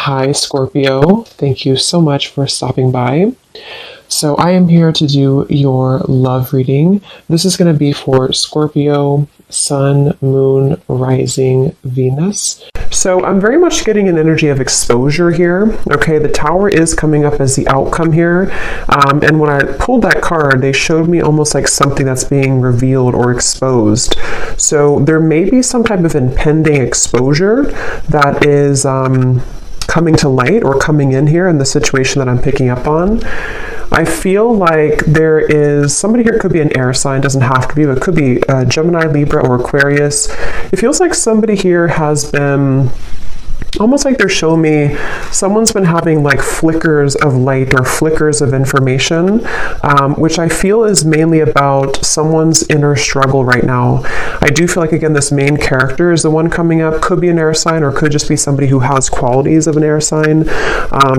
Hi, Scorpio. Thank you so much for stopping by. So, I am here to do your love reading. This is going to be for Scorpio, Sun, Moon, Rising, Venus. So, I'm very much getting an energy of exposure here. Okay, the Tower is coming up as the outcome here. And when I pulled that card, they showed me almost like something that's being revealed or exposed. So, there may be some type of impending exposure that is coming to light or coming in here in the situation that I'm picking up on. I feel like there is somebody here, could be an air sign, doesn't have to be, but it could be Gemini, Libra, or Aquarius. It feels like somebody here has been almost like they're showing me someone's been having like flickers of light or flickers of information, which I feel is mainly about someone's inner struggle right now. I do feel like, again, this main character is the one coming up, could be an air sign or could just be somebody who has qualities of an air sign.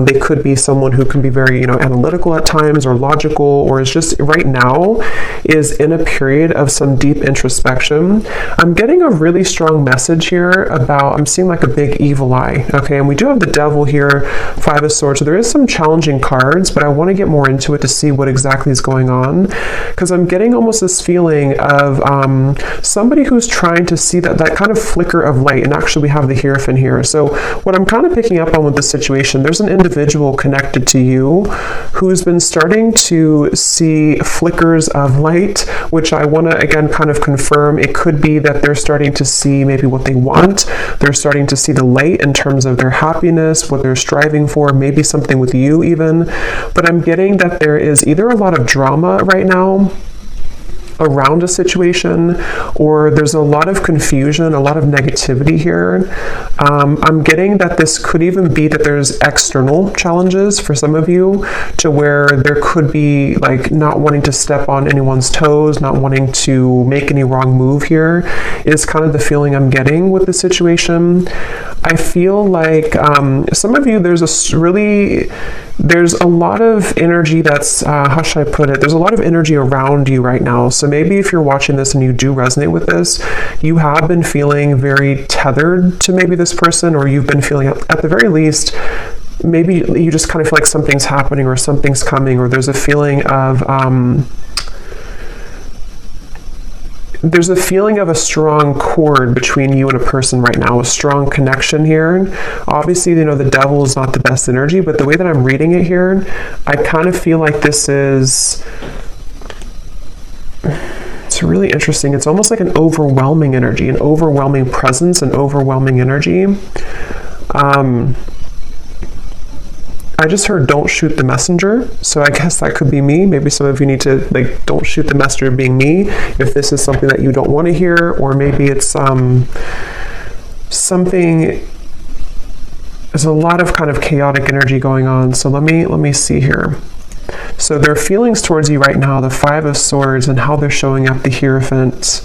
They could be someone who can be very, analytical at times or logical, or is just right now is in a period of some deep introspection. I'm getting a really strong message here about, I'm seeing like a big evil eye. Okay, and we do have the Devil here, Five of Swords. So there is some challenging cards, but I want to get more into it to see what exactly is going on, because I'm getting almost this feeling of somebody who's trying to see that kind of flicker of light. And actually we have the Hierophant here. So what I'm kind of picking up on with this situation, there's an individual connected to you who's been starting to see flickers of light, which I want to again kind of confirm. It could be that they're starting to see maybe what they want. They're starting to see the light in terms of their happiness, what they're striving for, maybe something with you even. But I'm getting that there is either a lot of drama right now around a situation, or there's a lot of confusion, a lot of negativity here. I'm getting that this could even be that there's external challenges for some of you, to where there could be like not wanting to step on anyone's toes, not wanting to make any wrong move here, is kind of the feeling I'm getting with the situation. I feel like some of you, there's a lot of energy that's, how should I put it? There's a lot of energy around you right now. So maybe if you're watching this and you do resonate with this, you have been feeling very tethered to maybe this person, or you've been feeling at the very least, maybe you just kind of feel like something's happening or something's coming, or there's a feeling of, a strong cord between you and a person right now, a strong connection here. Obviously, the Devil is not the best energy, but the way that I'm reading it here, I kind of feel like this is, it's really interesting. It's almost like an overwhelming energy, an overwhelming presence, an overwhelming energy. I just heard don't shoot the messenger, so I guess that could be me. Maybe some of you need to like don't shoot the messenger being me if this is something that you don't want to hear, or maybe it's something. There's a lot of kind of chaotic energy going on. So let me see here. So their feelings towards you right now, the Five of Swords, and how they're showing up, the Hierophant.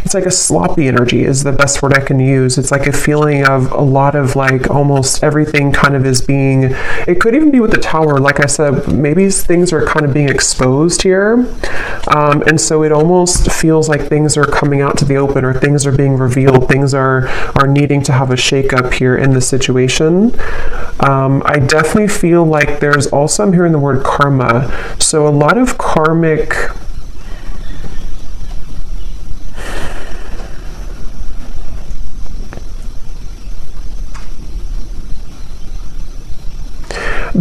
It's like a sloppy energy is the best word I can use. It's like a feeling of a lot of like almost everything kind of is being, it could even be with the Tower. Like I said, maybe things are kind of being exposed here. And so it almost feels like things are coming out to the open, or things are being revealed. Things are needing to have a shakeup here in the situation. I definitely feel like there's also, I'm hearing the word karma. So a lot of karmic,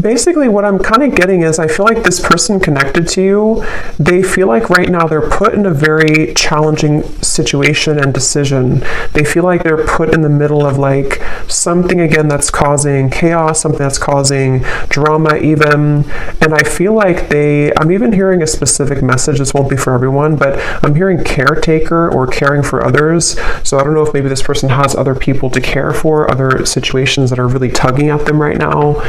basically what I'm kind of getting is I feel like this person connected to you, they feel like right now they're put in a very challenging situation and decision. They feel like they're put in the middle of like something, again, that's causing chaos, something that's causing drama even. And I feel like I'm even hearing a specific message. This won't be for everyone, but I'm hearing caretaker or caring for others. So I don't know if maybe this person has other people to care for, other situations that are really tugging at them right now.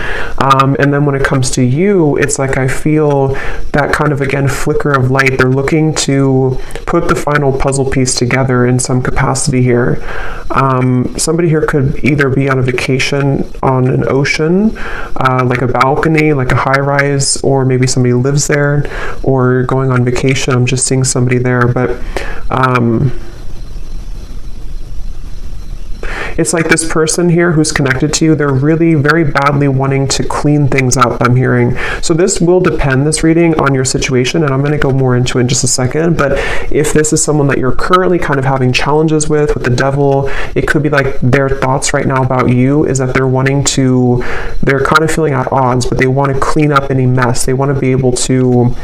And then when it comes to you, it's like I feel that kind of, again, flicker of light. They're looking to put the final puzzle piece together in some capacity here. Somebody here could either be on a vacation on an ocean, like a balcony, like a high-rise, or maybe somebody lives there, or going on vacation. I'm just seeing somebody there, but It's like this person here who's connected to you, they're really very badly wanting to clean things up, I'm hearing. So this will depend, this reading, on your situation, and I'm going to go more into it in just a second. But if this is someone that you're currently kind of having challenges with the devil, it could be like their thoughts right now about you is that they're kind of feeling at odds, but they want to clean up any mess. They want to be able to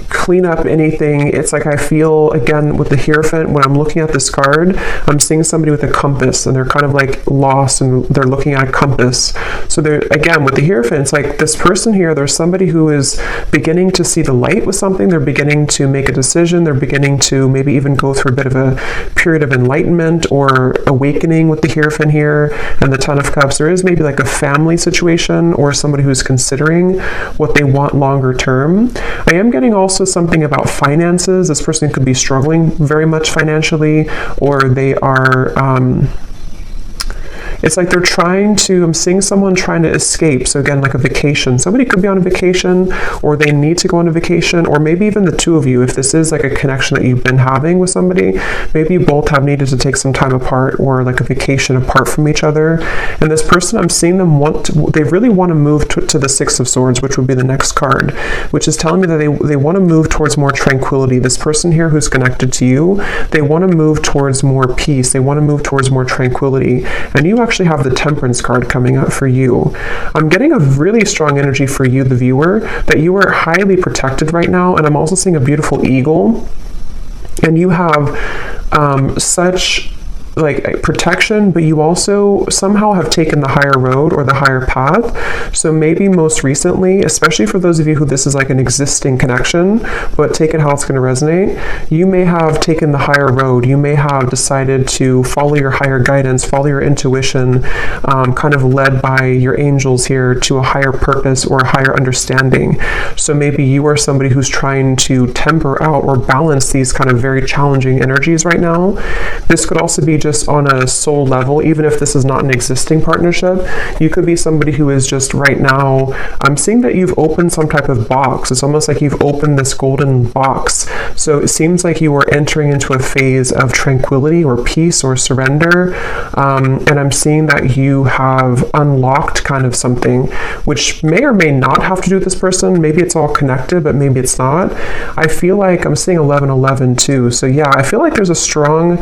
clean up anything. It's like I feel, again, with the Hierophant, when I'm looking at this card, I'm seeing somebody with a compass, and they're kind of like lost, and they're looking at a compass. So they're, again, with the Hierophant, it's like this person here, there's somebody who is beginning to see the light with something. They're beginning to make a decision. They're beginning to maybe even go through a bit of a period of enlightenment or awakening with the Hierophant here and the Ten of Cups. There is maybe like a family situation or somebody who's considering what they want longer term. I am getting also something about finances. This person could be struggling very much financially, or they are it's like they're trying to, I'm seeing someone trying to escape. So again, like a vacation. Somebody could be on a vacation, or they need to go on a vacation, or maybe even the two of you, if this is like a connection that you've been having with somebody, maybe you both have needed to take some time apart, or like a vacation apart from each other. And this person, I'm seeing them they really want to move to the Six of Swords, which would be the next card, which is telling me that they want to move towards more tranquility. This person here who's connected to you, they want to move towards more peace. They want to move towards more tranquility. And you actually have the Temperance card coming up for you. I'm getting a really strong energy for you, the viewer, that you are highly protected right now. And I'm also seeing a beautiful eagle. And you have such like protection, but you also somehow have taken the higher road or the higher path. So maybe most recently, especially for those of you who this is like an existing connection, but take it how it's going to resonate, you may have taken the higher road. You may have decided to follow your higher guidance, follow your intuition, kind of led by your angels here to a higher purpose or a higher understanding. So maybe you are somebody who's trying to temper out or balance these kind of very challenging energies right now. This could also be just on a soul level, even if this is not an existing partnership. You could be somebody who is just right now, I'm seeing that you've opened some type of box. It's almost like you've opened this golden box. So it seems like you are entering into a phase of tranquility or peace or surrender. And I'm seeing that you have unlocked kind of something, which may or may not have to do with this person. Maybe it's all connected, but maybe it's not. I feel like I'm seeing 1111 too. So yeah, I feel like there's a strong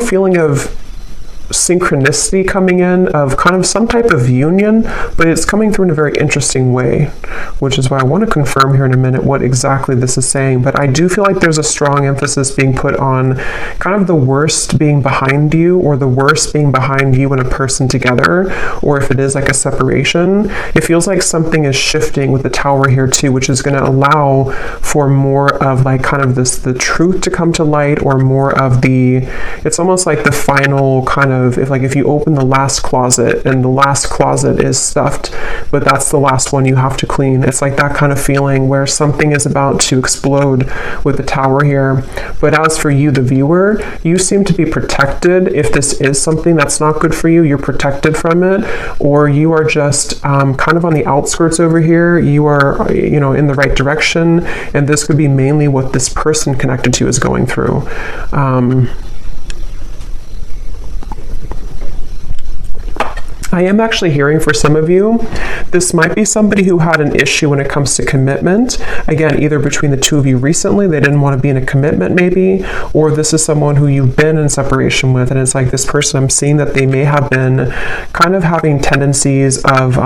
feeling of synchronicity coming in, of kind of some type of union, but it's coming through in a very interesting way, which is why I want to confirm here in a minute what exactly this is saying. But I do feel like there's a strong emphasis being put on kind of the worst being behind you, or the worst being behind you and a person together, or if it is like a separation, it feels like something is shifting with the Tower here too, which is going to allow for more of like kind of the truth to come to light, or more of it's almost like the final kind of, if you open the last closet and the last closet is stuffed, but that's the last one you have to clean. It's like that kind of feeling where something is about to explode with the Tower here. But as for you, the viewer, you seem to be protected. If this is something that's not good for you, you're protected from it, or you are just kind of on the outskirts over here. You are, in the right direction, and this could be mainly what this person connected to is going through. I am actually hearing for some of you, this might be somebody who had an issue when it comes to commitment. Again, either between the two of you recently, they didn't want to be in a commitment maybe, or this is someone who you've been in separation with, and it's like this person, I'm seeing that they may have been kind of having tendencies of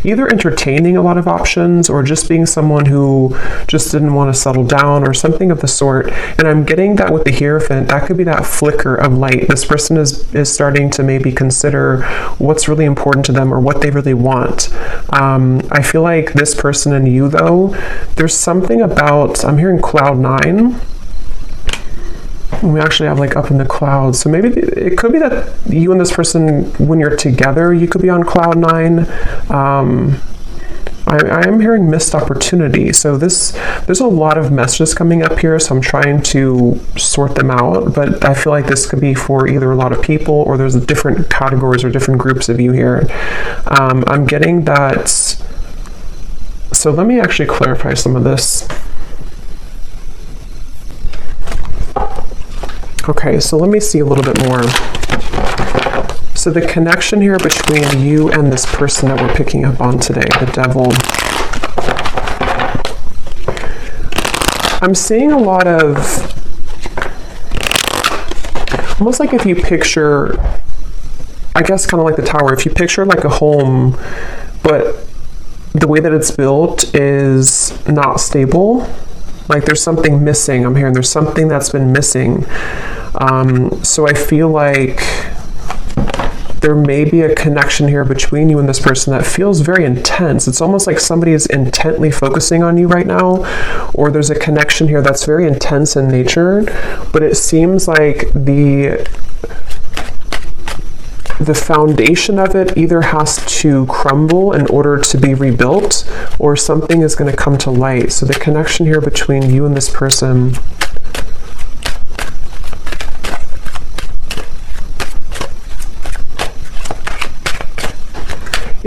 either entertaining a lot of options, or just being someone who just didn't want to settle down, or something of the sort. And I'm getting that with the Hierophant, that could be that flicker of light. This person is starting to maybe consider what's really important to them, or what they really want. I feel like this person and you, though, there's something about, I'm hearing cloud 9. We actually have like up in the clouds. So maybe it could be that you and this person, when you're together, you could be on cloud 9. I am hearing missed opportunity. So there's a lot of messages coming up here, so I'm trying to sort them out, but I feel like this could be for either a lot of people, or there's different categories or different groups of you here. I'm getting that. So let me actually clarify some of this. Okay, so let me see a little bit more. So the connection here between you and this person that we're picking up on today, the Devil. I'm seeing a lot of, almost like if you picture, I guess kind of like the Tower, if you picture like a home, but the way that it's built is not stable. Like there's something missing. I'm hearing there's something that's been missing. So I feel like there may be a connection here between you and this person that feels very intense. It's almost like somebody is intently focusing on you right now, or there's a connection here that's very intense in nature, but it seems like the foundation of it either has to crumble in order to be rebuilt, or something is going to come to light. So the connection here between you and this person,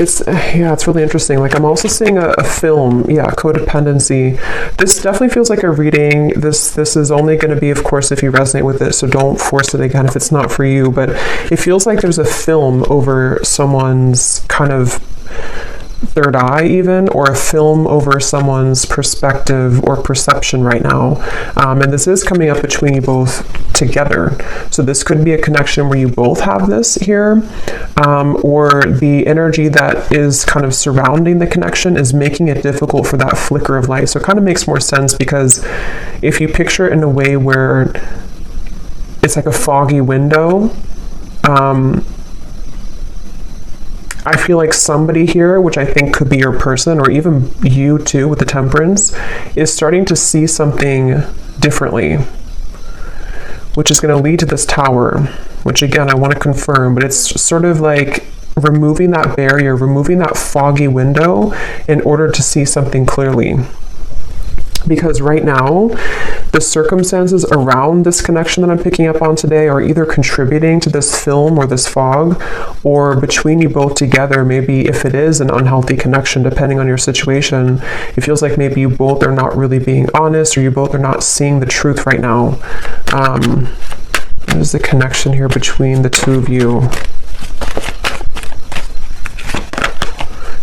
it's really interesting. Like I'm also seeing a film, codependency. This definitely feels like a reading. This is only going to be, of course, if you resonate with it, so don't force it again if it's not for you, but it feels like there's a film over someone's kind of third eye even, or a film over someone's perspective or perception right now. And this is coming up between you both together. So this could be a connection where you both have this here, or the energy that is kind of surrounding the connection is making it difficult for that flicker of light. So it kind of makes more sense, because if you picture it in a way where it's like a foggy window, I feel like somebody here, which I think could be your person, or even you too with the Temperance, is starting to see something differently, which is going to lead to this Tower, which again, I want to confirm, but it's sort of like removing that barrier, removing that foggy window in order to see something clearly. Because right now, the circumstances around this connection that I'm picking up on today are either contributing to this film or this fog, or between you both together, maybe if it is an unhealthy connection, depending on your situation, it feels like maybe you both are not really being honest, or you both are not seeing the truth right now. What is the connection here between the two of you?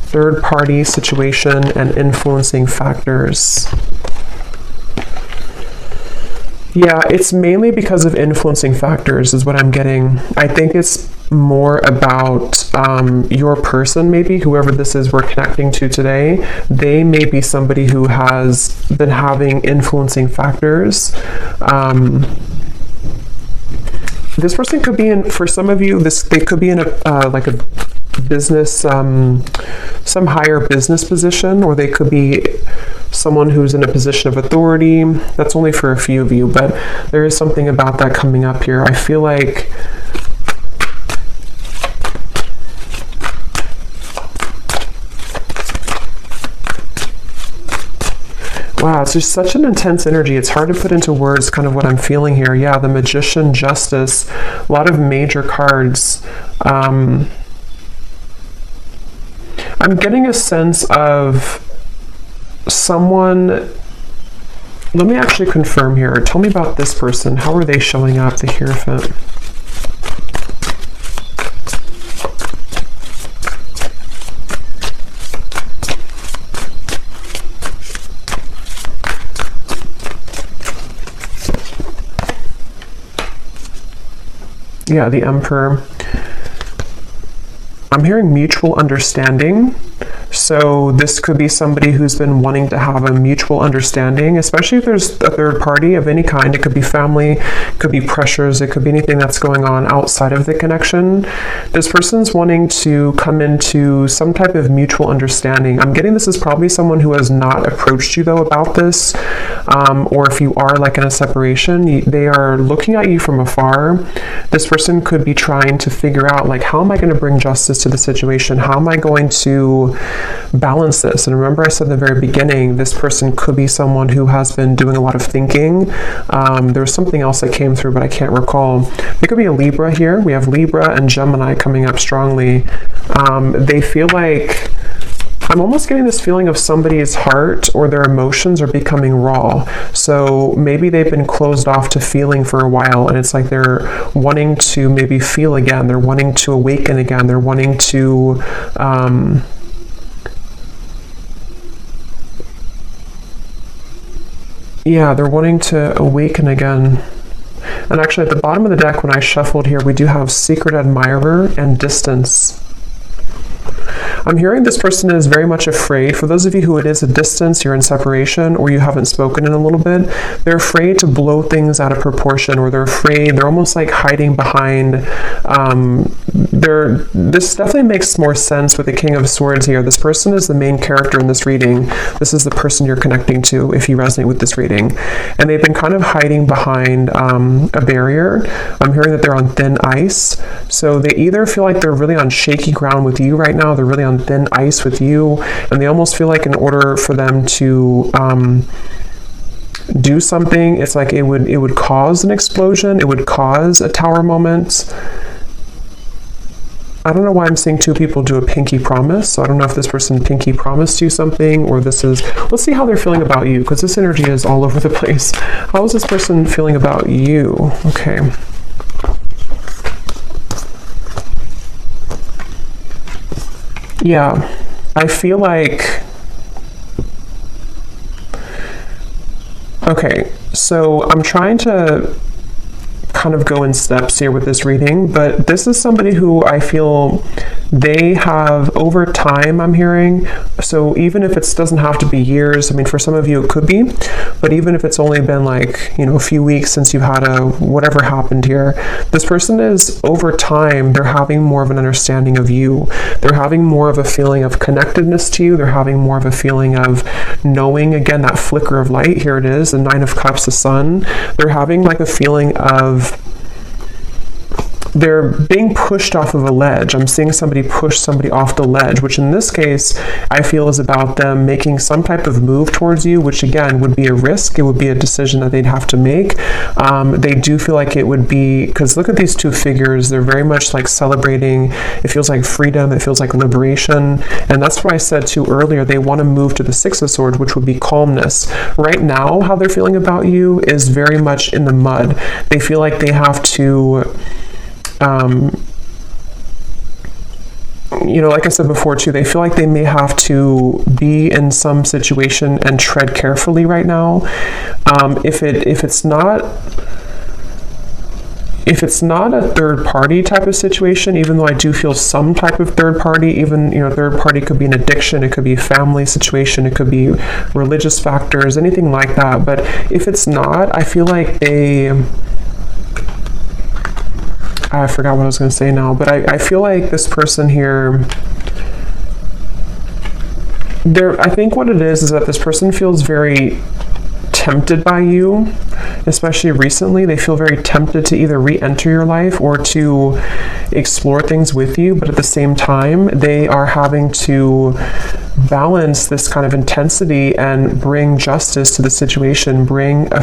Third party situation and influencing factors. Yeah, it's mainly because of influencing factors is what I'm getting. I think it's more about your person, maybe, whoever this is we're connecting to today. They may be somebody who has been having influencing factors. This person could be in, for some of you, they could be in a like a business, some higher business position, or they could be someone who's in a position of authority. That's only for a few of you, but there is something about that coming up here. I feel like wow, it's just such an intense energy. It's hard to put into words kind of what I'm feeling here. Yeah, the Magician, Justice, a lot of major cards. I'm getting a sense of someone. Let me actually confirm here. Tell me about this person. How are they showing up? The Hierophant. Yeah, the Emperor. I'm hearing mutual understanding. So this could be somebody who's been wanting to have a mutual understanding, especially if there's a third party of any kind. It could be family, it could be pressures, it could be anything that's going on outside of the connection. This person's wanting to come into some type of mutual understanding. I'm getting this is probably someone who has not approached you though about this, or if you are like in a separation, they are looking at you from afar. This person could be trying to figure out, like, how am I going to bring justice to the situation? How am I going to balance this? And remember, I said in the very beginning, this person could be someone who has been doing a lot of thinking. There was something else that came through, but I can't recall. There could be a Libra here. We have Libra and Gemini coming up strongly. They feel like I'm almost getting this feeling of somebody's heart or their emotions are becoming raw. So maybe they've been closed off to feeling for a while, and it's like they're wanting to maybe feel again. They're wanting to awaken again. They're wanting to they're wanting to awaken again. And actually at the bottom of the deck when I shuffled here, we do have secret admirer and distance. I'm hearing this person is very much afraid. For those of you who it is a distance, you're in separation, or you haven't spoken in a little bit, they're afraid to blow things out of proportion, or they're almost like hiding behind, this definitely makes more sense with the King of Swords here. This person is the main character in this reading. This is the person you're connecting to if you resonate with this reading. And they've been kind of hiding behind a barrier. I'm hearing that they're on thin ice. So they either feel like they're really on shaky ground with you right now, they're really on thin ice with you, and they almost feel like in order for them to do something, it's like it would cause an explosion, it would cause a tower moment. I don't know why I'm seeing two people do a pinky promise, so I don't know if this person pinky promised you something, or this is, let's see how they're feeling about you, because this energy is all over the place. How is this person feeling about you? Okay. Yeah, I feel like, okay, so I'm trying to kind of go in steps here with this reading, but this is somebody who I feel they have over time, I'm hearing. So even if it doesn't have to be years, I mean, for some of you it could be, but even if it's only been like, a few weeks since you've had whatever happened here, this person is over time, they're having more of an understanding of you. They're having more of a feeling of connectedness to you. They're having more of a feeling of knowing, again, that flicker of light. Here it is, the Nine of Cups, the Sun. They're having like a feeling of they're being pushed off of a ledge. I'm seeing somebody push somebody off the ledge, which in this case, I feel is about them making some type of move towards you, which again would be a risk. It would be a decision that they'd have to make. They do feel like it would be, because look at these two figures, they're very much like celebrating. It feels like freedom, it feels like liberation. And that's what I said too earlier. They want to move to the Six of Swords, which would be calmness. Right now, how they're feeling about you is very much in the mud. They feel like they have to like I said before too, they feel like they may have to be in some situation and tread carefully right now. If it's not a third party type of situation, even though I do feel some type of third party, even, third party could be an addiction, it could be a family situation, it could be religious factors, anything like that. But if it's not, I feel like I forgot what I was going to say now, but I feel like this person here, I think what it is that this person feels very tempted by you, especially recently. They feel very tempted to either re-enter your life or to explore things with you, but at the same time, they are having to balance this kind of intensity and bring justice to the situation, bring a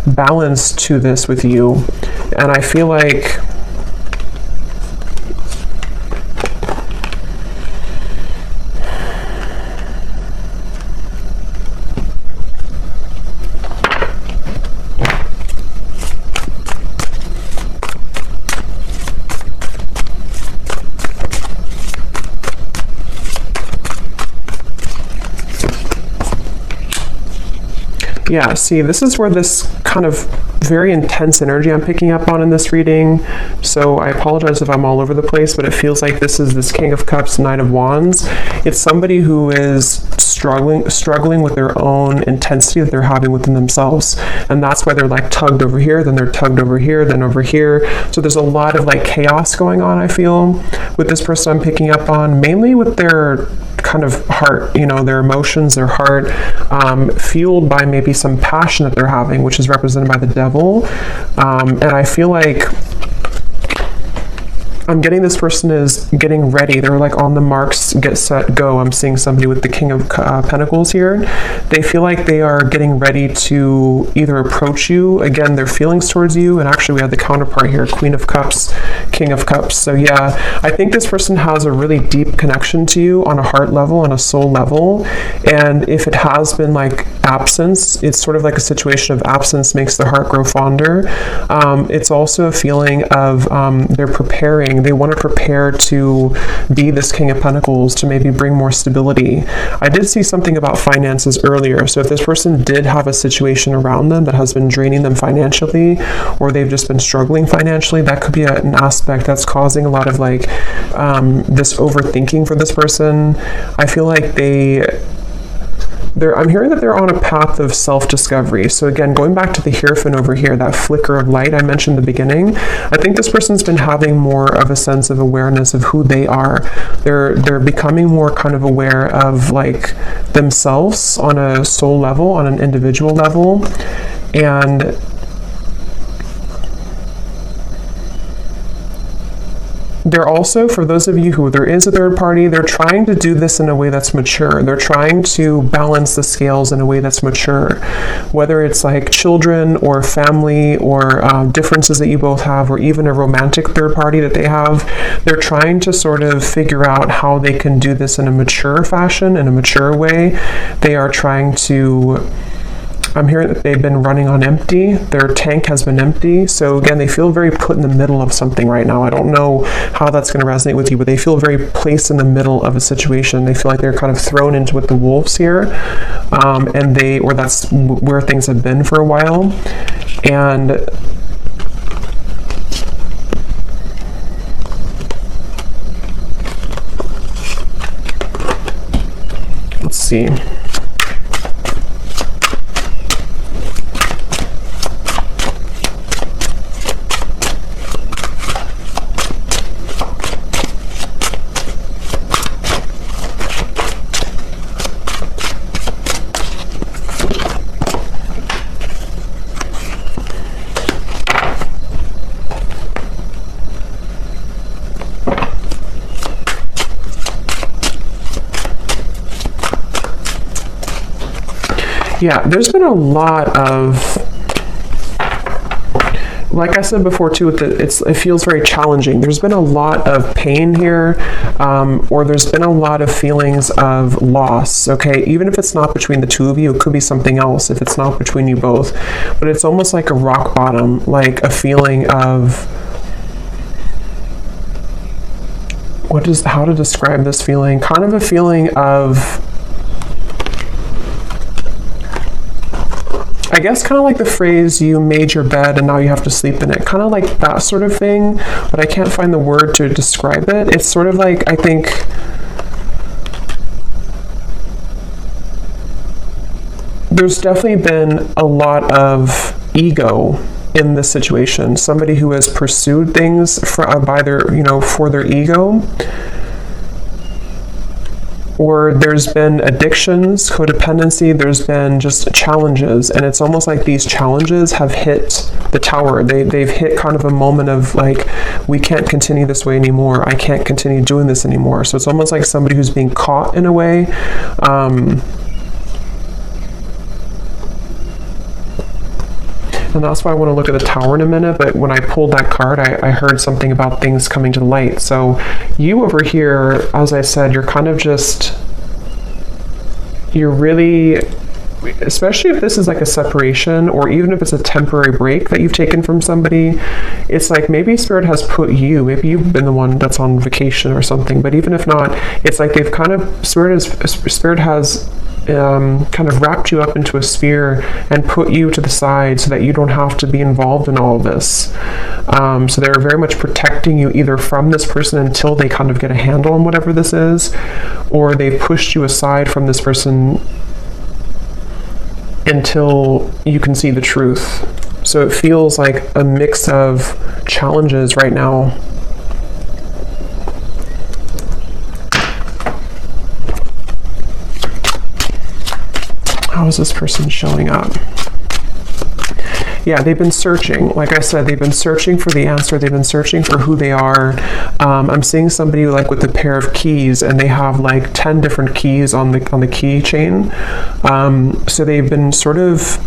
balance to this with you. And I feel like yeah, see, this is where this kind of very intense energy I'm picking up on in this reading. So I apologize if I'm all over the place, but it feels like this is this King of Cups, Knight of Wands. It's somebody who is struggling with their own intensity that they're having within themselves. And that's why they're like tugged over here, then they're tugged over here, then over here. So there's a lot of like chaos going on, I feel, with this person I'm picking up on, mainly with their kind of heart, their emotions, their heart, fueled by maybe some passion that they're having, which is represented by the devil. And I feel like I'm getting this person is getting ready. They're like on the marks, get set, go. I'm seeing somebody with the King of Pentacles here. They feel like they are getting ready to either approach you. Again, their feelings towards you. And actually we have the counterpart here, Queen of Cups, King of Cups. So yeah, I think this person has a really deep connection to you on a heart level, on a soul level. And if it has been like absence, it's sort of like a situation of absence makes the heart grow fonder. It's also a feeling of they're preparing. They want to prepare to be this King of Pentacles, to maybe bring more stability. I did see something about finances earlier. So if this person did have a situation around them that has been draining them financially, or they've just been struggling financially, that could be an aspect that's causing a lot of like this overthinking for this person. I feel like I'm hearing that they're on a path of self-discovery. So again, going back to the Hierophant over here, that flicker of light I mentioned in the beginning, I think this person's been having more of a sense of awareness of who they are. They're becoming more kind of aware of like themselves on a soul level, on an individual level. And they're also, for those of you who there is a third party, they're trying to do this in a way that's mature. They're trying to balance the scales in a way that's mature. Whether it's like children or family or differences that you both have, or even a romantic third party that they have, they're trying to sort of figure out how they can do this in a mature fashion, in a mature way. They are trying to... I'm hearing that they've been running on empty. Their tank has been empty. So again, they feel very put in the middle of something right now. I don't know how that's going to resonate with you, but they feel very placed in the middle of a situation. They feel like they're kind of thrown into with the wolves here. Or that's where things have been for a while. And let's see. Yeah, there's been a lot of, like I said before too, it feels very challenging. There's been a lot of pain here, or there's been a lot of feelings of loss, okay? Even if it's not between the two of you, it could be something else if it's not between you both. But it's almost like a rock bottom, like a feeling of, how to describe this feeling? Kind of a feeling of, I guess kind of like the phrase, you made your bed and now you have to sleep in it. Kind of like that sort of thing, but I can't find the word to describe it. It's sort of like, I think, there's definitely been a lot of ego in this situation. Somebody who has pursued things for their ego. Or there's been addictions, codependency, there's been just challenges. And it's almost like these challenges have hit the tower. They've hit kind of a moment of like, we can't continue this way anymore. I can't continue doing this anymore. So it's almost like somebody who's being caught in a way. And that's why I want to look at the tower in a minute, but when I pulled that card, I heard something about things coming to the light. So you over here, as I said, you're kind of just, you're really, especially if this is like a separation, or even if it's a temporary break that you've taken from somebody, it's like maybe Spirit has put you, maybe you've been the one that's on vacation or something, but even if not, it's like they've kind of, Spirit has kind of wrapped you up into a sphere and put you to the side so that you don't have to be involved in all of this. So they're very much protecting you either from this person until they kind of get a handle on whatever this is, or they've pushed you aside from this person until you can see the truth. So it feels like a mix of challenges right now. How is this person showing up? Yeah, they've been searching. Like I said, they've been searching for the answer. They've been searching for who they are. I'm seeing somebody like with a pair of keys, and they have like 10 different keys on the keychain. So they've been sort of,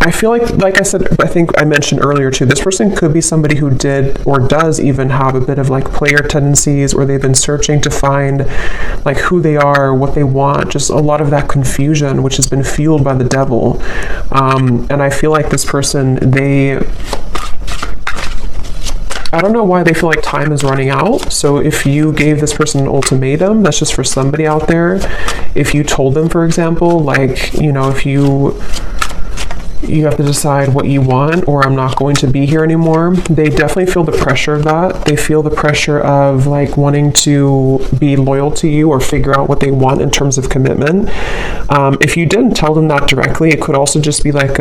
I feel like I said, I think I mentioned earlier too, this person could be somebody who did or does even have a bit of like player tendencies, or they've been searching to find like who they are, what they want, just a lot of that confusion, which has been fueled by the devil. And I feel like this person, I don't know why they feel like time is running out. So if you gave this person an ultimatum, that's just for somebody out there. If you told them, for example, like, you know, if you have to decide what you want, or I'm not going to be here anymore, they definitely feel the pressure of that. They feel the pressure of like wanting to be loyal to you or figure out what they want in terms of commitment. If you didn't tell them that directly, it could also just be like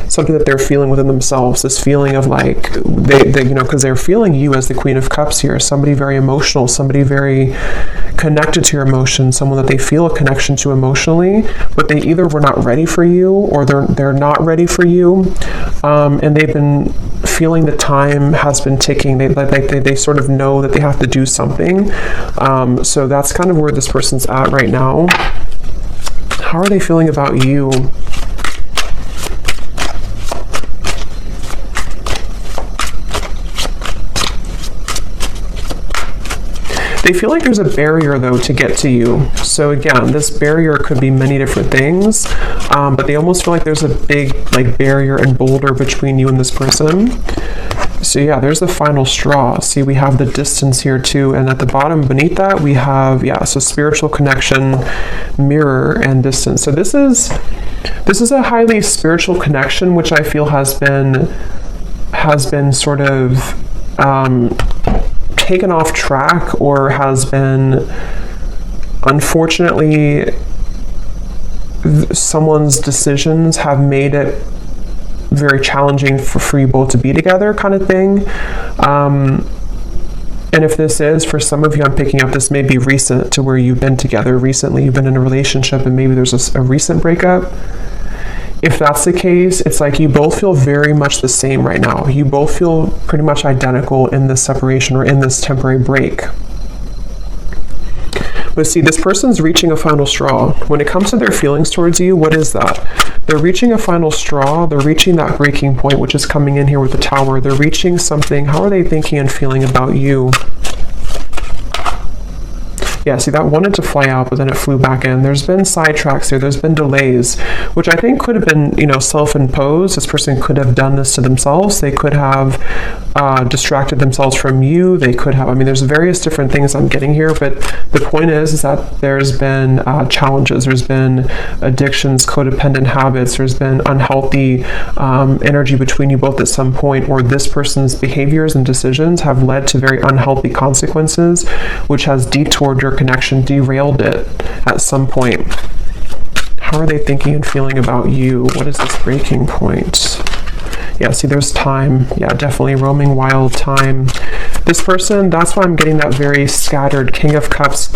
something that they're feeling within themselves, this feeling of like they you know, because they're feeling you as the Queen of Cups here, somebody very emotional, somebody very connected to your emotions, someone that they feel a connection to emotionally, but they either were not ready for you, or they're not ready for you, and they've been feeling the time has been ticking. They sort of know that they have to do something. So that's kind of where this person's at right now. How are they feeling about you? They feel like there's a barrier, though, to get to you. So again, this barrier could be many different things, but they almost feel like there's a big like barrier and boulder between you and this person. So yeah, there's the final straw. See, we have the distance here too, and at the bottom beneath that we have, yeah, so spiritual connection, mirror, and distance. So this is a highly spiritual connection, which I feel has been sort of taken off track, or has been, unfortunately, someone's decisions have made it very challenging for you both to be together, kind of thing. And if this is, for some of you, I'm picking up this may be recent, to where you've been together recently, you've been in a relationship, and maybe there's a recent breakup. If that's the case, it's like you both feel very much the same right now. You both feel pretty much identical in this separation, or in this temporary break. But see, this person's reaching a final straw. When it comes to their feelings towards you, what is that? They're reaching a final straw. They're reaching that breaking point, which is coming in here with the Tower. They're reaching something. How are they thinking and feeling about you? Yeah, see, that wanted to fly out, but then it flew back in. There's been sidetracks here. There's been delays, which I think could have been, you know, self-imposed. This person could have done this to themselves. They could have distracted themselves from you. They could have, I mean, there's various different things I'm getting here, but the point is that there's been challenges. There's been addictions, codependent habits. There's been unhealthy energy between you both at some point, or this person's behaviors and decisions have led to very unhealthy consequences, which has detoured your connection, derailed it at some point. How are they thinking and feeling about you? What is this breaking point? Yeah, see, there's time. Yeah, definitely roaming wild time. This person, that's why I'm getting that very scattered King of Cups,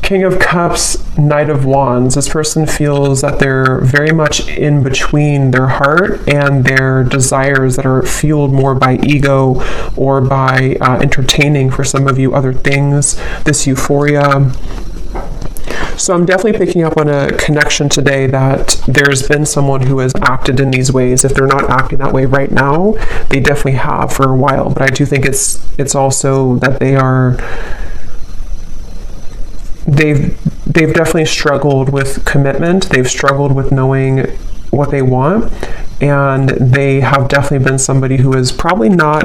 King of Cups, Knight of Wands. This person feels that they're very much in between their heart and their desires that are fueled more by ego, or by entertaining, for some of you, other things, this euphoria. So I'm definitely picking up on a connection today that there's been someone who has acted in these ways. If they're not acting that way right now, they definitely have for a while. But I do think it's also that they've definitely struggled with commitment. They've struggled with knowing what they want, and they have definitely been somebody who has probably not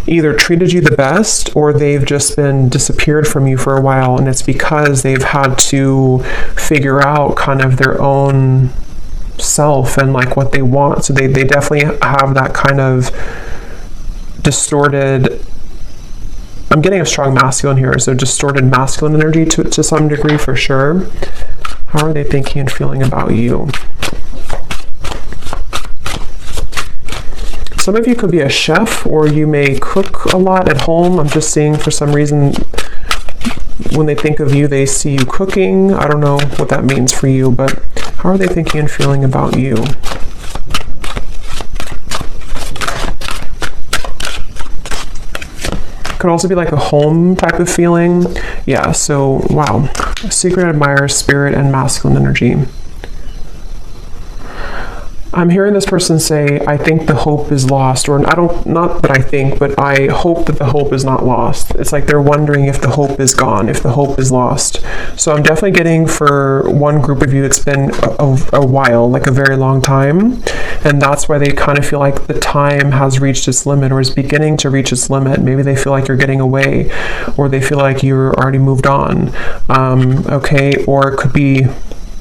either treated you the best, or they've just been disappeared from you for a while, and it's because they've had to figure out kind of their own self and like what they want. So they definitely have that kind of distorted, I'm getting a strong masculine here, so distorted masculine energy to some degree, for sure. How are they thinking and feeling about you? Some of you could be a chef, or you may cook a lot at home. I'm just seeing, for some reason, when they think of you, they see you cooking. I don't know what that means for you, but How are they thinking and feeling about you? Could also be like a home type of feeling. Yeah, so wow. Secret admirer, spirit, and masculine energy. I'm hearing this person say, I think the hope is lost, or not that I think, but I hope that the hope is not lost. It's like they're wondering if the hope is gone, if the hope is lost. So I'm definitely getting, for one group of you, it's been a while, like a very long time. And that's why they kind of feel like the time has reached its limit, or is beginning to reach its limit. Maybe they feel like you're getting away, or they feel like you're already moved on. Okay, or it could be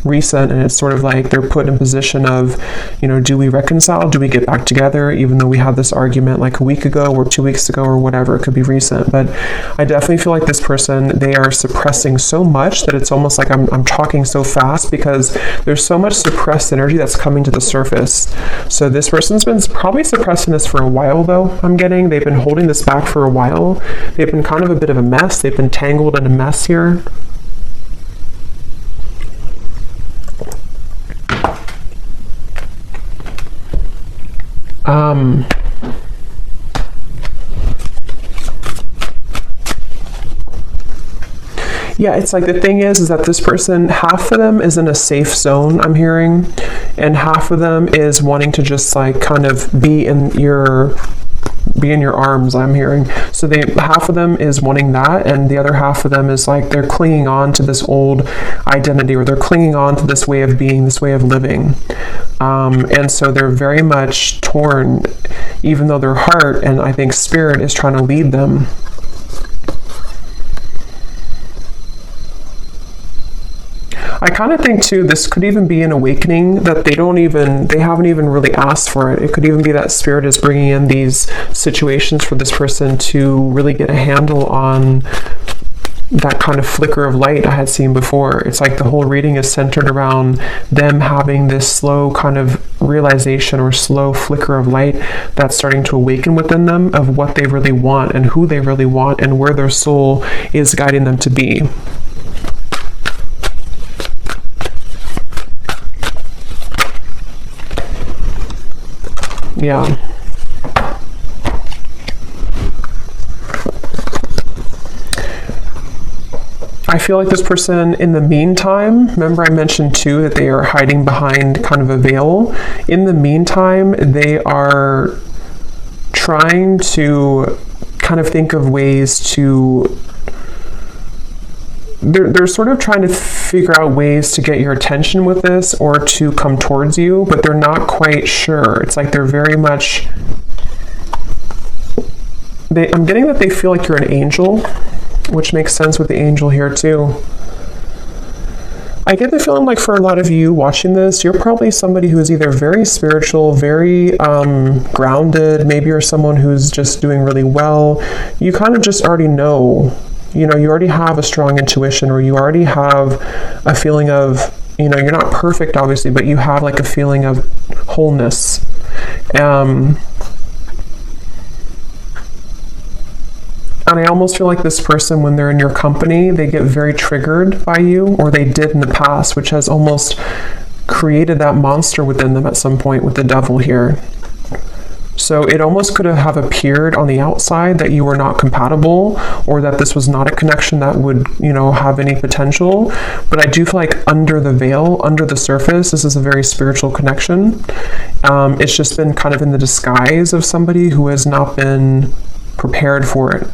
recent, and it's sort of like they're put in position of, you know, do we reconcile? Do we get back together? Even though we had this argument like a week ago or 2 weeks ago or whatever, it could be recent. But I definitely feel like this person, they are suppressing so much that it's almost like I'm talking so fast, because there's so much suppressed energy that's coming to the surface. So this person's been probably suppressing this for a while, though. I'm getting they've been holding this back for a while. They've been kind of a bit of a mess. They've been tangled in a mess here. Yeah, it's like the thing is that this person, half of them is in a safe zone, I'm hearing, and half of them is wanting to just like kind of be in your arms, I'm hearing. So half of them is wanting that, and the other half of them is like they're clinging on to this old identity, or they're clinging on to this way of being, this way of living. And so they're very much torn, even though their heart and I think spirit is trying to lead them. I kind of think too, this could even be an awakening that they haven't even really asked for it. It could even be that spirit is bringing in these situations for this person to really get a handle on that kind of flicker of light I had seen before. It's like the whole reading is centered around them having this slow kind of realization or slow flicker of light that's starting to awaken within them of what they really want and who they really want and where their soul is guiding them to be. Yeah. I feel like this person, in the meantime, remember I mentioned too that they are hiding behind kind of a veil. In the meantime, they are trying to kind of think of ways to they're sort of trying to figure out ways to get your attention with this or to come towards you, but they're not quite sure. It's like they're very much I'm getting that they feel like you're an angel, which makes sense with the angel here too. I get the feeling like for a lot of you watching this, you're probably somebody who is either very spiritual, very grounded, maybe you're someone who's just doing really well. You kind of just already know, you know, you already have a strong intuition, or you already have a feeling of, you know, you're not perfect obviously, but you have like a feeling of wholeness. And I almost feel like this person, when they're in your company, they get very triggered by you, or they did in the past, which has almost created that monster within them at some point with the devil here. So it almost could have appeared on the outside that you were not compatible, or that this was not a connection that would, you know, have any potential. But I do feel like under the veil, under the surface, this is a very spiritual connection. It's just been kind of in the disguise of somebody who has not been prepared for it.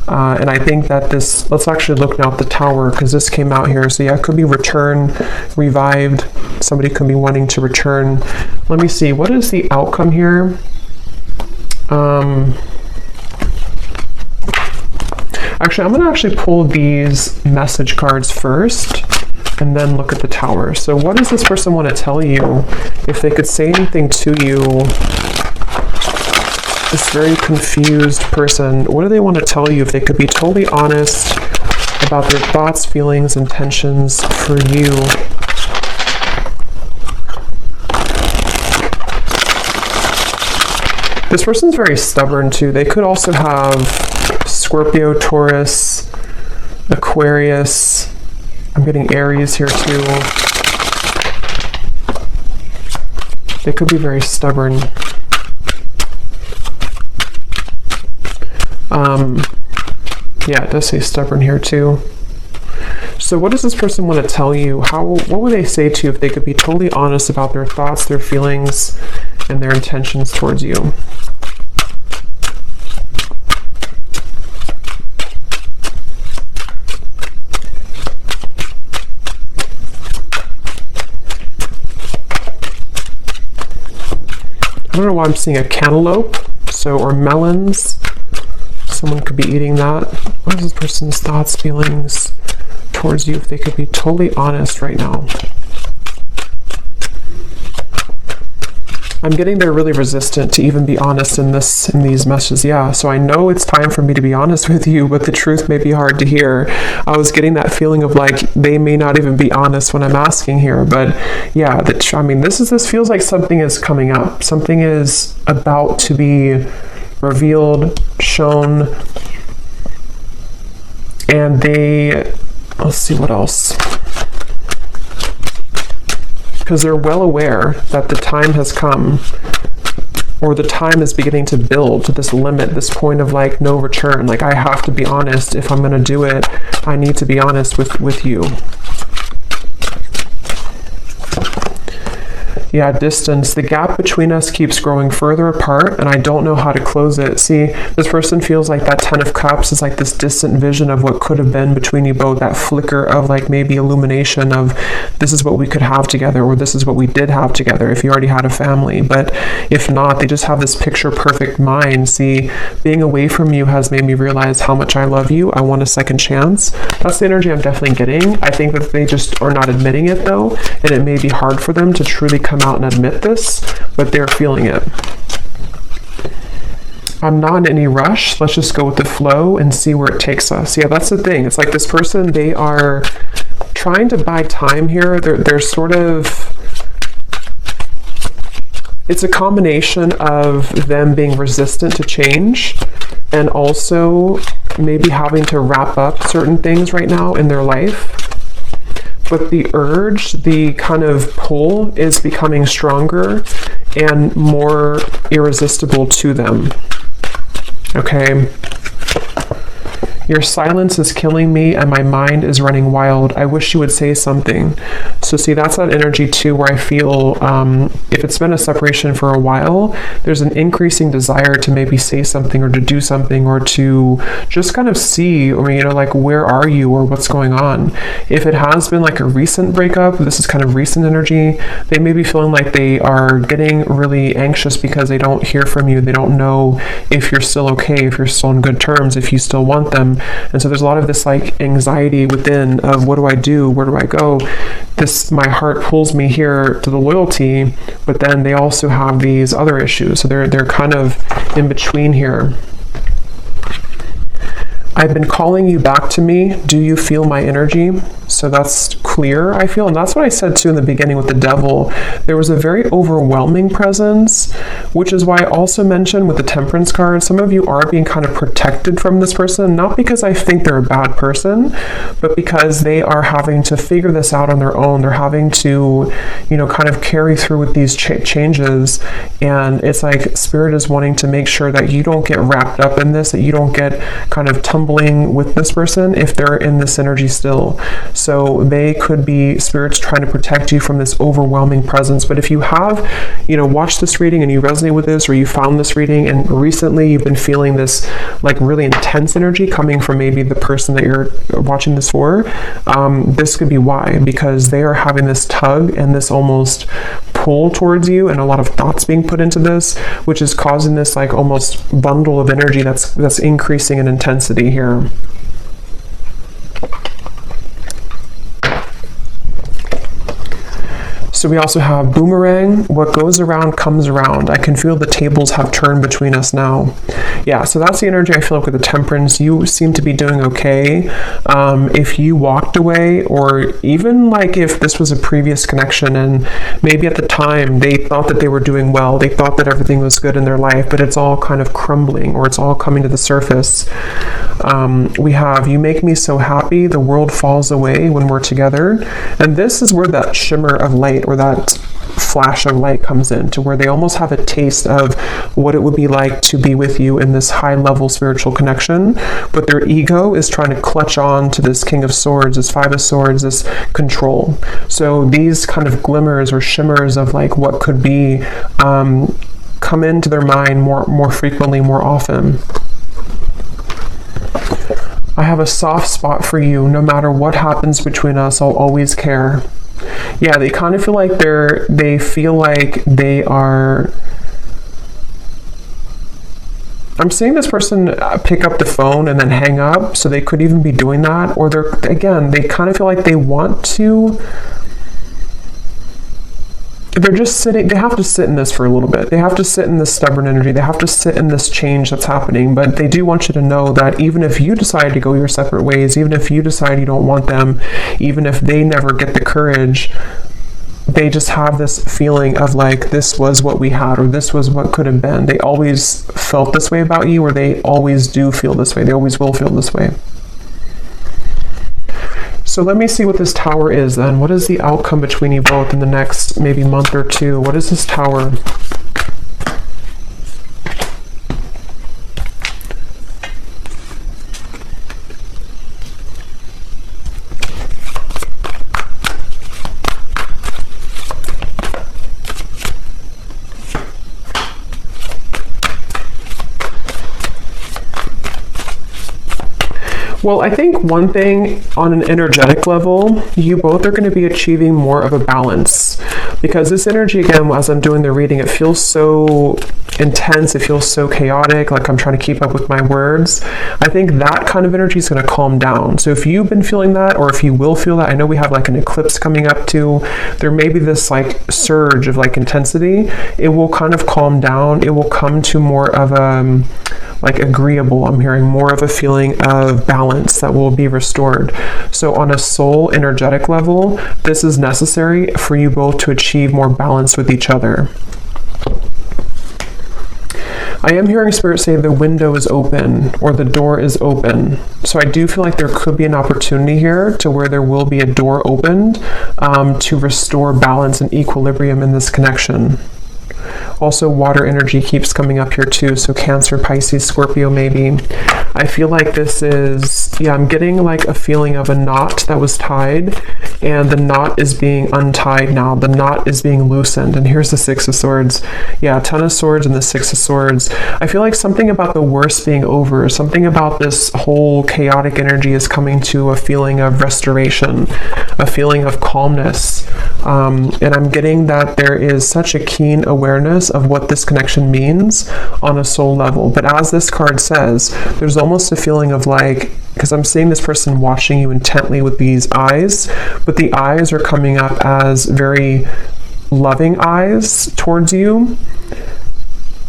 And I think that this, let's actually look now at the Tower, because this came out here. So yeah, it could be return, revived. Somebody could be wanting to return. Let me see, what is the outcome here? Actually, I'm going to pull these message cards first and then look at the Tower. So what does this person want to tell you? If they could say anything to you, this very confused person, what do they want to tell you? If they could be totally honest about their thoughts, feelings, intentions for you. This person's very stubborn too. They could also have Scorpio, Taurus, Aquarius. I'm getting Aries here too. They could be very stubborn. Yeah, it does say stubborn here too. So what does this person want to tell you? What would they say to you if they could be totally honest about their thoughts, their feelings, and their intentions towards you? I don't know why I'm seeing a cantaloupe, or melons. Someone could be eating that. What is this person's thoughts, feelings towards you if they could be totally honest right now? I'm getting they're really resistant to even be honest in these messages. Yeah, so I know it's time for me to be honest with you, but the truth may be hard to hear. I was getting that feeling of like they may not even be honest when I'm asking here, but yeah, this feels like something is coming up. Something is about to be revealed, shown, and let's see what else. Because they're well aware that the time has come, or the time is beginning to build to this limit, this point of like no return. Like, I have to be honest. If I'm going to do it, I need to be honest with you. Yeah, distance. The gap between us keeps growing further apart, and I don't know how to close it. See, this person feels like that 10 of Cups is like this distant vision of what could have been between you both, that flicker of like maybe illumination of this is what we could have together, or this is what we did have together if you already had a family. But if not, they just have this picture perfect mind. See, being away from you has made me realize how much I love you. I want a second chance. That's the energy I'm definitely getting. I think that they just are not admitting it though, and it may be hard for them to truly come out and admit this, but they're feeling it. I'm not in any rush. Let's just go with the flow and see where it takes us. Yeah, that's the thing. It's like this person, they are trying to buy time here. They're sort of, it's a combination of them being resistant to change and also maybe having to wrap up certain things right now in their life. But the urge, the kind of pull is becoming stronger and more irresistible to them. Okay. Your silence is killing me and my mind is running wild. I wish you would say something. So see, that's that energy too, where I feel if it's been a separation for a while, there's an increasing desire to maybe say something or to do something or to just kind of see, or like, where are you or what's going on? If it has been like a recent breakup, this is kind of recent energy, they may be feeling like they are getting really anxious because they don't hear from you. They don't know if you're still okay, if you're still on good terms, if you still want them. And so there's a lot of this like anxiety within of what do I do? Where do I go? My heart pulls me here to the loyalty, but then they also have these other issues. So they're kind of in between here. I've been calling you back to me. Do you feel my energy? So that's clear, I feel. And that's what I said too in the beginning with the devil. There was a very overwhelming presence, which is why I also mentioned with the Temperance card, some of you are being kind of protected from this person, not because I think they're a bad person, but because they are having to figure this out on their own. They're having to, kind of carry through with these changes. And it's like Spirit is wanting to make sure that you don't get wrapped up in this, that you don't get kind of tumbling with this person if they're in this energy still. So they could be spirits trying to protect you from this overwhelming presence. But if you have, watched this reading and you resonate with this, or you found this reading and recently you've been feeling this like really intense energy coming from maybe the person that you're watching this for, this could be why, because they are having this tug and this almost pull towards you and a lot of thoughts being put into this, which is causing this like almost bundle of energy that's increasing in intensity here. So we also have boomerang. What goes around comes around. I can feel the tables have turned between us now. Yeah, so that's the energy I feel like with the Temperance. You seem to be doing okay. If you walked away, or even like if this was a previous connection and maybe at the time they thought that they were doing well, they thought that everything was good in their life, but it's all kind of crumbling or it's all coming to the surface. We have, you make me so happy, the world falls away when we're together. And this is where that shimmer of light or that flash of light comes in, to where they almost have a taste of what it would be like to be with you in this high level spiritual connection, but their ego is trying to clutch on to this King of Swords, this Five of Swords, this control. So these kind of glimmers or shimmers of like what could be come into their mind more frequently, more often. I have a soft spot for you. No matter what happens between us, I'll always care. Yeah, they kind of feel like they feel like they are. I'm seeing this person pick up the phone and then hang up, so they could even be doing that, or they kind of feel like they want to. They're just sitting, they have to sit in this for a little bit. They have to sit in this stubborn energy. They have to sit in this change that's happening. But they do want you to know that even if you decide to go your separate ways, even if you decide you don't want them, even if they never get the courage, they just have this feeling of like, this was what we had, or this was what could have been. They always felt this way about you, or they always do feel this way. They always will feel this way. So let me see what this Tower is then. What is the outcome between you both in the next maybe month or two? What is this Tower? Well, I think one thing on an energetic level, you both are going to be achieving more of a balance, because this energy, again, as I'm doing the reading, it feels so intense. It feels so chaotic, like I'm trying to keep up with my words. I think that kind of energy is going to calm down. So if you've been feeling that, or if you will feel that, I know we have like an eclipse coming up too. There may be this like surge of like intensity. It will kind of calm down. It will come to more of a like agreeable. I'm hearing more of a feeling of balance that will be restored. So on a soul energetic level, this is necessary for you both to achieve more balance with each other. I am hearing Spirit say the window is open, or the door is open. So I do feel like there could be an opportunity here to where there will be a door opened to restore balance and equilibrium in this connection. Also, water energy keeps coming up here too, so Cancer, Pisces, Scorpio maybe. I feel like this is, yeah, I'm getting like a feeling of a knot that was tied, and the knot is being untied now. The knot is being loosened, and here's the Six of Swords. Yeah, Ten of Swords and the Six of Swords. I feel like something about the worst being over, something about this whole chaotic energy is coming to a feeling of restoration, a feeling of calmness. And I'm getting that there is such a keen awareness of what this connection means on a soul level. But as this card says, there's almost a feeling of like, because I'm seeing this person watching you intently with these eyes, but the eyes are coming up as very loving eyes towards you.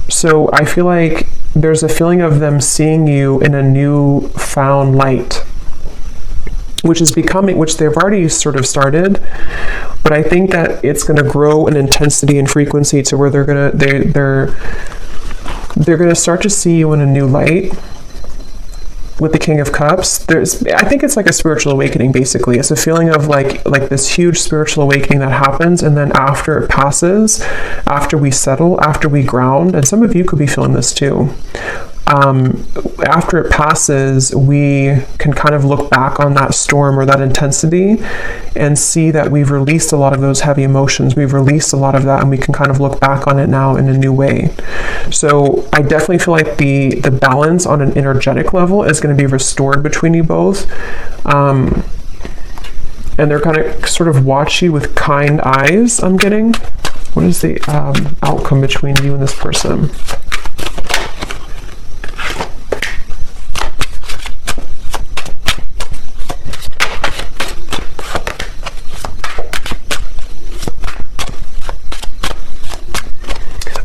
So I feel like there's a feeling of them seeing you in a new found light, which they've already sort of started, but I think that it's going to grow in intensity and frequency to where they're going to start to see you in a new light. With the King of Cups, I think it's like a spiritual awakening, basically. It's a feeling of like this huge spiritual awakening that happens, and then after it passes, after we settle, after we ground, and some of you could be feeling this too. After it passes, we can kind of look back on that storm or that intensity and see that we've released a lot of those heavy emotions. We've released a lot of that, and we can kind of look back on it now in a new way. So I definitely feel like the balance on an energetic level is going to be restored between you both. And they're going to sort of watch you with kind eyes, I'm getting. What is the outcome between you and this person?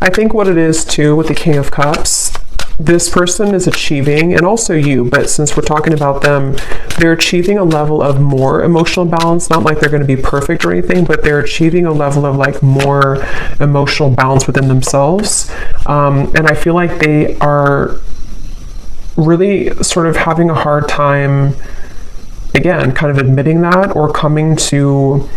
I think what it is too with the King of Cups, this person is achieving, and also you, but since we're talking about them, they're achieving a level of more emotional balance. Not like they're going to be perfect or anything, but they're achieving a level of like more emotional balance within themselves. And I feel like they are really sort of having a hard time, again, kind of admitting that or coming to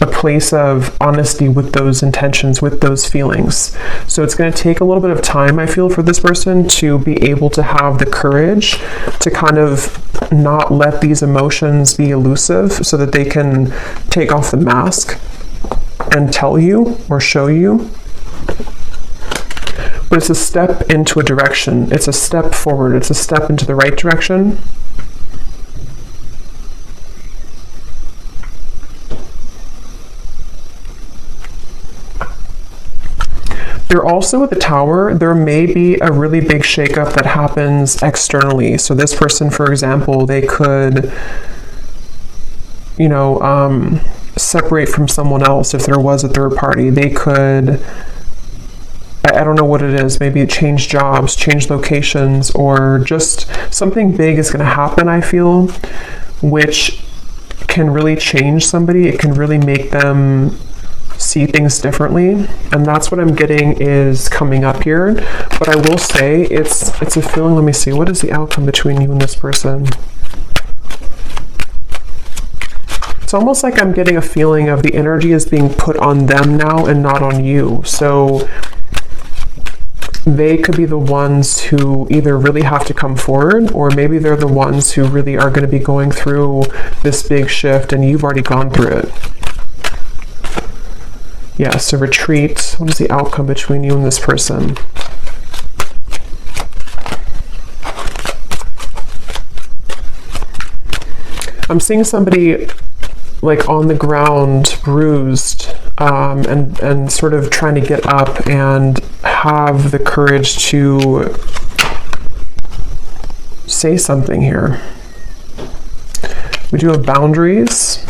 a place of honesty with those intentions, with those feelings. So it's going to take a little bit of time, I feel, for this person to be able to have the courage to kind of not let these emotions be elusive so that they can take off the mask and tell you or show you. But it's a step into a direction. It's a step forward. It's a step into the right direction. You're also with the Tower. There may be a really big shakeup that happens externally. So this person, for example, they could, separate from someone else if there was a third party. They could, I don't know what it is, maybe change jobs, change locations, or just something big is going to happen, I feel, which can really change somebody. It can really make them see things differently, and that's what I'm getting is coming up here. But I will say it's a feeling. Let me see, what is the outcome between you and this person? It's almost like I'm getting a feeling of the energy is being put on them now and not on you. So they could be the ones who either really have to come forward, or maybe they're the ones who really are going to be going through this big shift and you've already gone through it. Yeah, so retreat. What is the outcome between you and this person? I'm seeing somebody like on the ground, bruised, and sort of trying to get up and have the courage to say something here. We do have boundaries.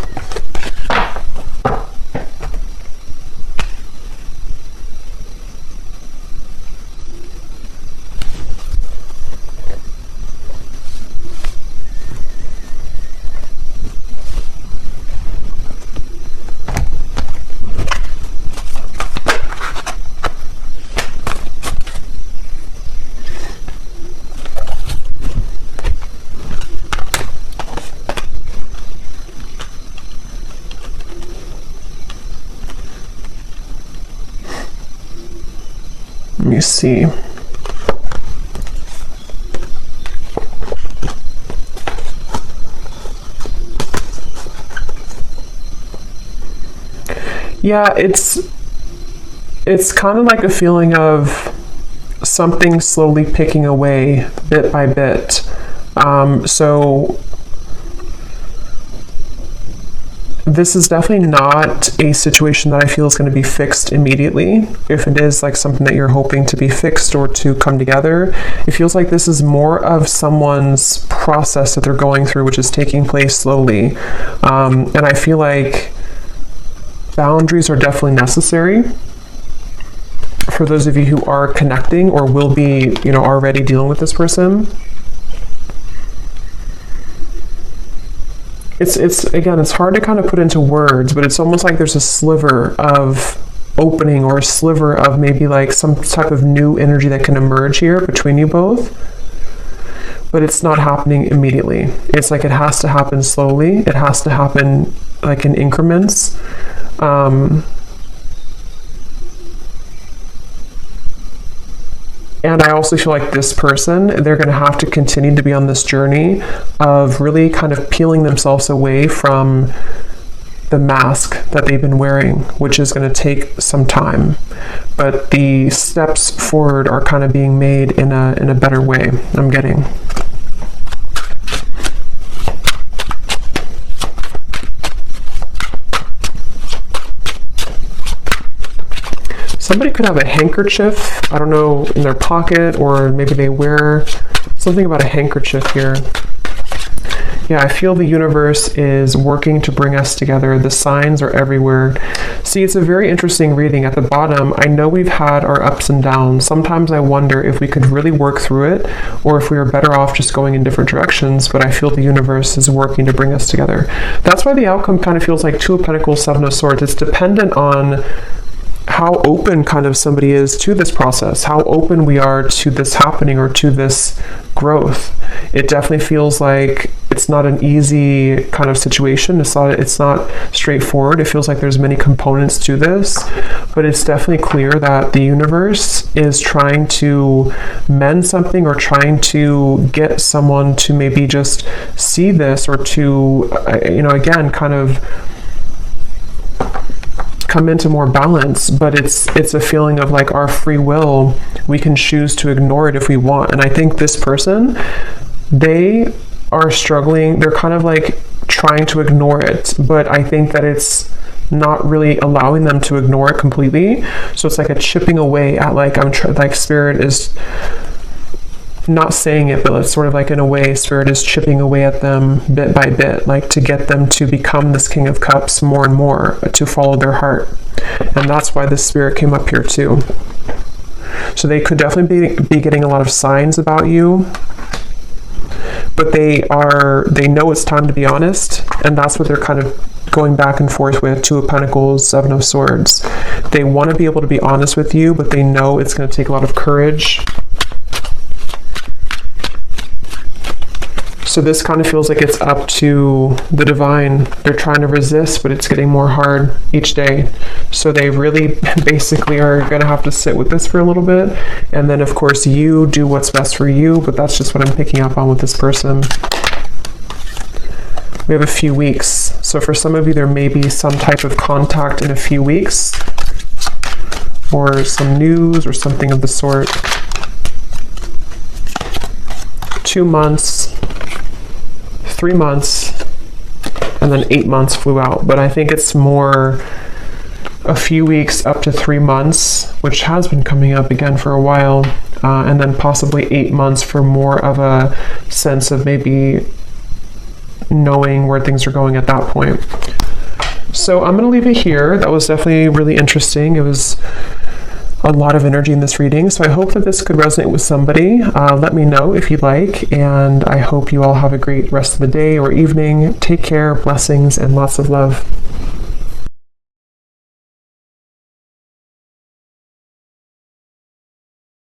Let me see. Yeah, it's kind of like a feeling of something slowly picking away bit by bit. So this is definitely not a situation that I feel is going to be fixed immediately. If it is like something that you're hoping to be fixed or to come together, it feels like this is more of someone's process that they're going through, which is taking place slowly. And I feel like boundaries are definitely necessary for those of you who are connecting or will be, already dealing with this person. It's again, it's hard to kind of put into words, but it's almost like there's a sliver of opening or a sliver of maybe like some type of new energy that can emerge here between you both. But it's not happening immediately. It's like it has to happen slowly. It has to happen like in increments. And I also feel like this person, they're going to have to continue to be on this journey of really kind of peeling themselves away from the mask that they've been wearing, which is going to take some time. But the steps forward are kind of being made in a better way, I'm getting. Somebody could have a handkerchief, I don't know, in their pocket, or maybe they wear something about a handkerchief here. Yeah, I feel the universe is working to bring us together. The signs are everywhere. See, it's a very interesting reading. At the bottom, I know we've had our ups and downs. Sometimes I wonder if we could really work through it, or if we are better off just going in different directions, but I feel the universe is working to bring us together. That's why the outcome kind of feels like Two of Pentacles, Seven of Swords. It's dependent on how open kind of somebody is to this process, how open we are to this happening or to this growth. It definitely feels like it's not an easy kind of situation. It's not straightforward. It feels like there's many components to this, but it's definitely clear that the universe is trying to mend something or trying to get someone to maybe just see this or to, again, kind of come into more balance. But it's a feeling of like our free will. We can choose to ignore it if we want. And I think this person, they are struggling. They're kind of like trying to ignore it, but I think that it's not really allowing them to ignore it completely. So it's like a chipping away at like, like spirit is not saying it, but it's sort of like in a way spirit is chipping away at them bit by bit, like to get them to become this King of Cups more and more, to follow their heart. And that's why this spirit came up here too. So they could definitely be getting a lot of signs about you, but they know it's time to be honest, and that's what they're kind of going back and forth with. Two of Pentacles, Seven of Swords. They want to be able to be honest with you, but they know it's going to take a lot of courage. So this kind of feels like it's up to the divine. They're trying to resist, but it's getting more hard each day. So they really basically are going to have to sit with this for a little bit. And then, of course, you do what's best for you, but that's just what I'm picking up on with this person. We have a few weeks. So for some of you, there may be some type of contact in a few weeks, or some news or something of the sort. 2 months, 3 months, and then 8 months flew out. But I think it's more a few weeks up to 3 months, which has been coming up again for a while, and then possibly 8 months for more of a sense of maybe knowing where things are going at that point. So I'm going to leave it here. That was definitely really interesting. It was a lot of energy in this reading, so I hope that this could resonate with somebody. Let me know if you'd like, and I hope you all have a great rest of the day or evening. Take care, blessings, and lots of love.